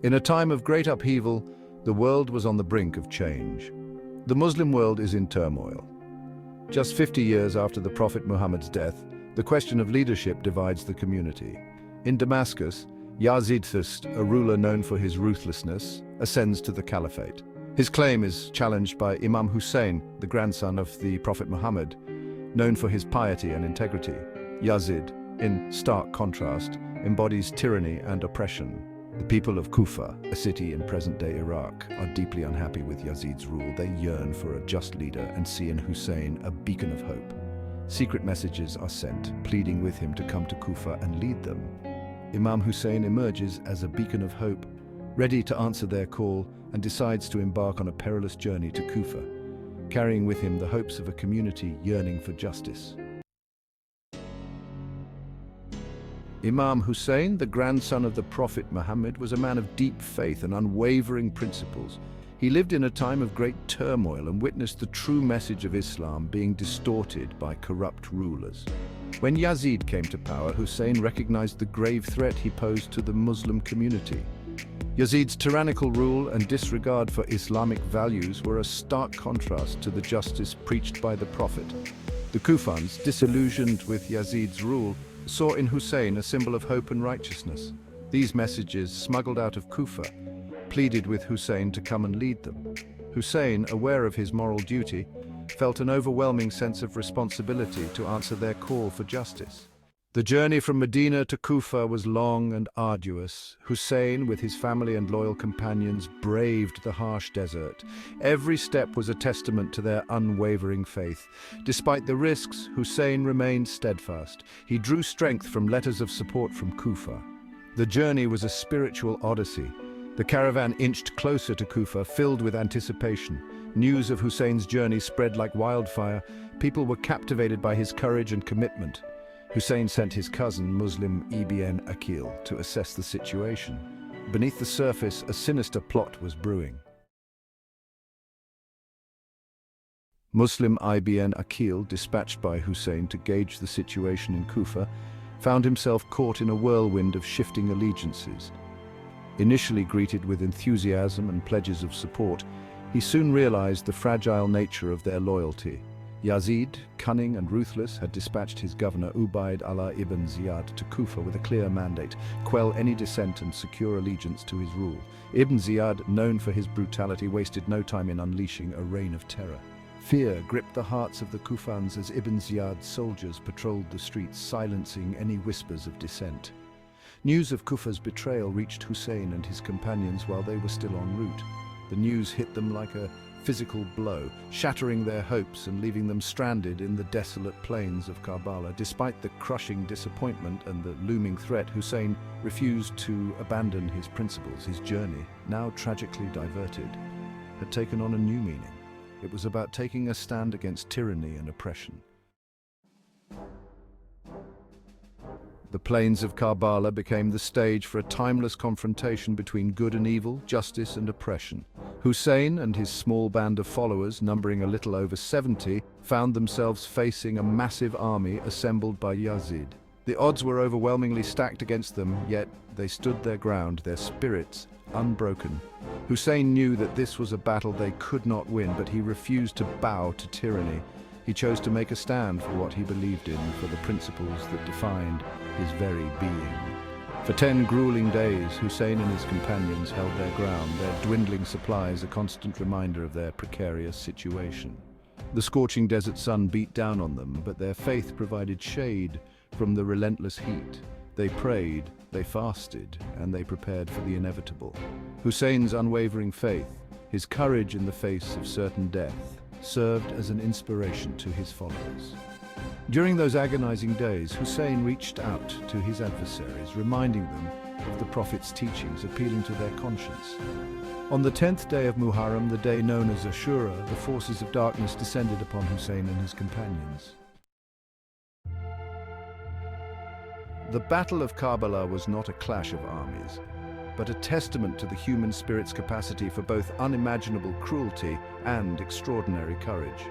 In a time of great upheaval, the world was on the brink of change. The Muslim world is in turmoil. Just 50 years after the Prophet Muhammad's death, the question of leadership divides the community. In Damascus, Yazid, a ruler known for his ruthlessness, ascends to the caliphate. His claim is challenged by Imam Hussain, the grandson of the Prophet Muhammad, known for his piety and integrity. Yazid, in stark contrast, embodies tyranny and oppression. The people of Kufa, a city in present-day Iraq, are deeply unhappy with Yazid's rule. They yearn for a just leader and see in Hussein a beacon of hope. Secret messages are sent, pleading with him to come to Kufa and lead them. Imam Hussain emerges as a beacon of hope, ready to answer their call, and decides to embark on a perilous journey to Kufa, carrying with him the hopes of a community yearning for justice. Imam Hussain, the grandson of the Prophet Muhammad, was a man of deep faith and unwavering principles. He lived in a time of great turmoil and witnessed the true message of Islam being distorted by corrupt rulers. When Yazid came to power, Hussain recognized the grave threat he posed to the Muslim community. Yazid's tyrannical rule and disregard for Islamic values were a stark contrast to the justice preached by the Prophet. The Kufans, disillusioned with Yazid's rule, saw in Hussain a symbol of hope and righteousness. These messages, smuggled out of Kufa, pleaded with Hussain to come and lead them. Hussain, aware of his moral duty, felt an overwhelming sense of responsibility to answer their call for justice. The journey from Medina to Kufa was long and arduous. Hussain, with his family and loyal companions, braved the harsh desert. Every step was a testament to their unwavering faith. Despite the risks, Hussain remained steadfast. He drew strength from letters of support from Kufa. The journey was a spiritual odyssey. The caravan inched closer to Kufa, filled with anticipation. News of Hussein's journey spread like wildfire. People were captivated by his courage and commitment. Hussain sent his cousin, Muslim Ibn Aqil, to assess the situation. Beneath the surface, a sinister plot was brewing. Muslim Ibn Aqil, dispatched by Hussain to gauge the situation in Kufa, found himself caught in a whirlwind of shifting allegiances. Initially greeted with enthusiasm and pledges of support, he soon realized the fragile nature of their loyalty. Yazid, cunning and ruthless, had dispatched his governor Ubayd Allah ibn Ziyad to Kufa with a clear mandate: quell any dissent and secure allegiance to his rule. Ibn Ziyad, known for his brutality, wasted no time in unleashing a reign of terror. Fear gripped the hearts of the Kufans as Ibn Ziyad's soldiers patrolled the streets, silencing any whispers of dissent. News of Kufa's betrayal reached Hussain and his companions while they were still en route. The news hit them like a physical blow, shattering their hopes and leaving them stranded in the desolate plains of Karbala. Despite the crushing disappointment and the looming threat, Hussain refused to abandon his principles. His journey, now tragically diverted, had taken on a new meaning. It was about taking a stand against tyranny and oppression. The plains of Karbala became the stage for a timeless confrontation between good and evil, justice and oppression. Hussain and his small band of followers, numbering a little over 70, found themselves facing a massive army assembled by Yazid. The odds were overwhelmingly stacked against them, yet they stood their ground, their spirits unbroken. Hussain knew that this was a battle they could not win, but he refused to bow to tyranny. He chose to make a stand for what he believed in, for the principles that defined his very being. For 10 grueling days, Hussain and his companions held their ground, their dwindling supplies a constant reminder of their precarious situation. The scorching desert sun beat down on them, but their faith provided shade from the relentless heat. They prayed, they fasted, and they prepared for the inevitable. Hussein's unwavering faith, his courage in the face of certain death, served as an inspiration to his followers. During those agonizing days, Hussain reached out to his adversaries, reminding them of the Prophet's teachings, appealing to their conscience. On the 10th day of Muharram, the day known as Ashura, the forces of darkness descended upon Hussain and his companions. The Battle of Karbala was not a clash of armies, but a testament to the human spirit's capacity for both unimaginable cruelty and extraordinary courage.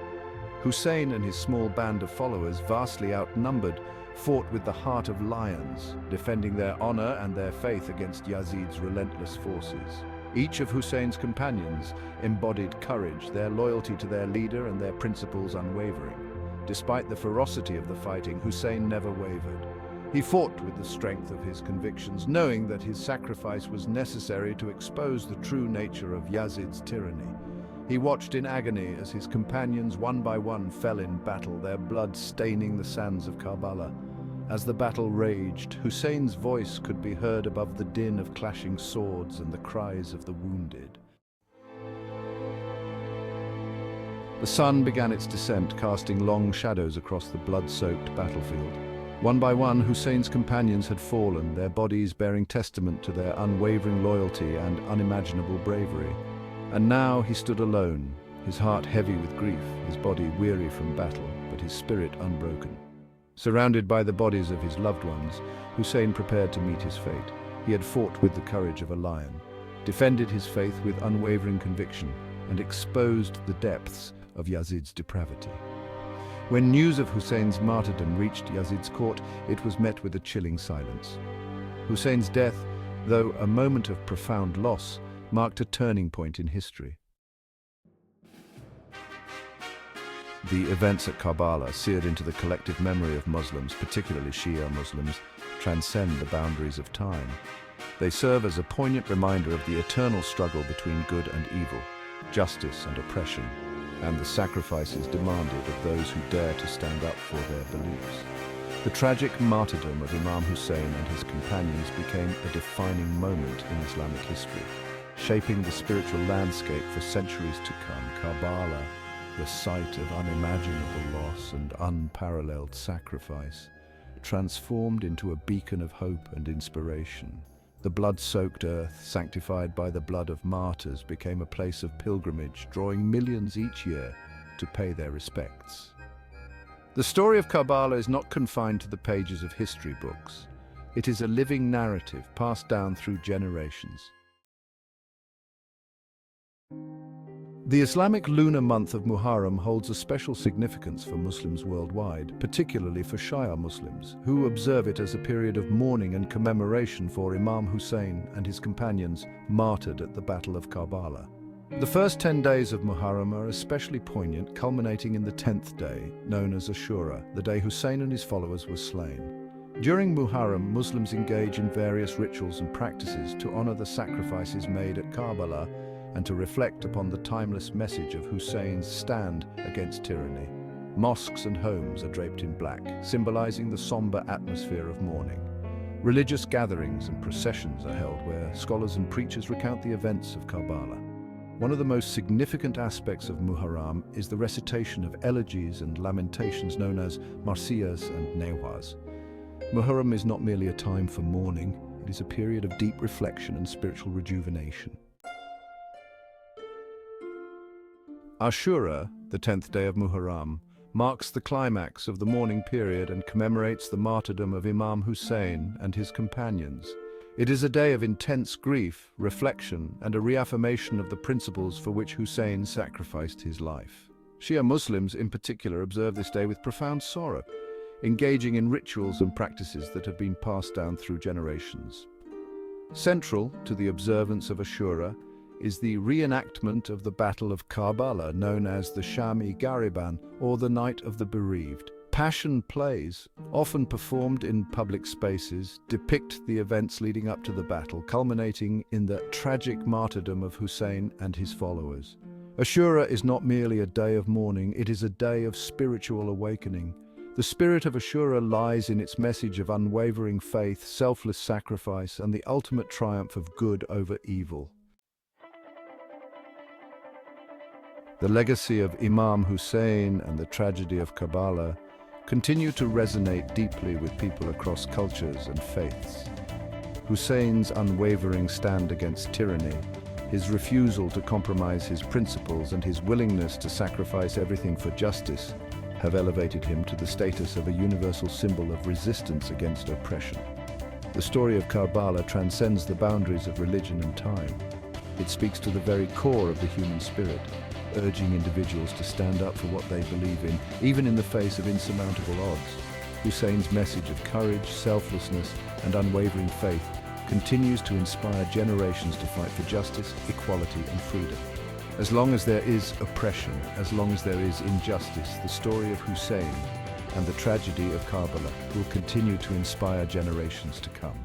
Hussain and his small band of followers, vastly outnumbered, fought with the heart of lions, defending their honor and their faith against Yazid's relentless forces. Each of Hussein's companions embodied courage, their loyalty to their leader and their principles unwavering. Despite the ferocity of the fighting, Hussein never wavered. He fought with the strength of his convictions, knowing that his sacrifice was necessary to expose the true nature of Yazid's tyranny. He watched in agony as his companions one by one fell in battle, their blood staining the sands of Karbala. As the battle raged, Hussein's voice could be heard above the din of clashing swords and the cries of the wounded. The sun began its descent, casting long shadows across the blood-soaked battlefield. One by one, Hussein's companions had fallen, their bodies bearing testament to their unwavering loyalty and unimaginable bravery. And now he stood alone, his heart heavy with grief, his body weary from battle, but his spirit unbroken. Surrounded by the bodies of his loved ones, Hussein prepared to meet his fate. He had fought with the courage of a lion, defended his faith with unwavering conviction, and exposed the depths of Yazid's depravity. When news of Hussein's martyrdom reached Yazid's court, it was met with a chilling silence. Hussein's death, though a moment of profound loss, marked a turning point in history. The events at Karbala, seared into the collective memory of Muslims, particularly Shia Muslims, transcend the boundaries of time. They serve as a poignant reminder of the eternal struggle between good and evil, justice and oppression, and the sacrifices demanded of those who dare to stand up for their beliefs. The tragic martyrdom of Imam Hussain and his companions became a defining moment in Islamic history, shaping the spiritual landscape for centuries to come. Karbala, the site of unimaginable loss and unparalleled sacrifice, transformed into a beacon of hope and inspiration. The blood-soaked earth, sanctified by the blood of martyrs, became a place of pilgrimage, drawing millions each year to pay their respects. The story of Karbala is not confined to the pages of history books. It is a living narrative passed down through generations. The Islamic lunar month of Muharram holds a special significance for Muslims worldwide, particularly for Shia Muslims, who observe it as a period of mourning and commemoration for Imam Hussain and his companions martyred at the Battle of Karbala. The first 10 days of Muharram are especially poignant, culminating in the 10th day, known as Ashura, the day Hussain and his followers were slain. During Muharram, Muslims engage in various rituals and practices to honor the sacrifices made at Karbala and to reflect upon the timeless message of Hussein's stand against tyranny. Mosques and homes are draped in black, symbolizing the somber atmosphere of mourning. Religious gatherings and processions are held where scholars and preachers recount the events of Karbala. One of the most significant aspects of Muharram is the recitation of elegies and lamentations known as marsiyas and nawaz. Muharram is not merely a time for mourning, it is a period of deep reflection and spiritual rejuvenation. Ashura, the 10th day of Muharram, marks the climax of the mourning period and commemorates the martyrdom of Imam Hussain and his companions. It is a day of intense grief, reflection, and a reaffirmation of the principles for which Hussain sacrificed his life. Shia Muslims in particular observe this day with profound sorrow, engaging in rituals and practices that have been passed down through generations. Central to the observance of Ashura is the reenactment of the Battle of Karbala, known as the Shami Gariban, or the Night of the Bereaved. Passion plays, often performed in public spaces, depict the events leading up to the battle, culminating in the tragic martyrdom of Hussain and his followers. Ashura is not merely a day of mourning, it is a day of spiritual awakening. The spirit of Ashura lies in its message of unwavering faith, selfless sacrifice, and the ultimate triumph of good over evil. The legacy of Imam Hussain and the tragedy of Karbala continue to resonate deeply with people across cultures and faiths. Hussein's unwavering stand against tyranny, his refusal to compromise his principles, and his willingness to sacrifice everything for justice have elevated him to the status of a universal symbol of resistance against oppression. The story of Karbala transcends the boundaries of religion and time. It speaks to the very core of the human spirit, urging individuals to stand up for what they believe in, even in the face of insurmountable odds. Hussein's message of courage, selflessness, and unwavering faith continues to inspire generations to fight for justice, equality, and freedom. As long as there is oppression, as long as there is injustice, the story of Hussein and the tragedy of Karbala will continue to inspire generations to come.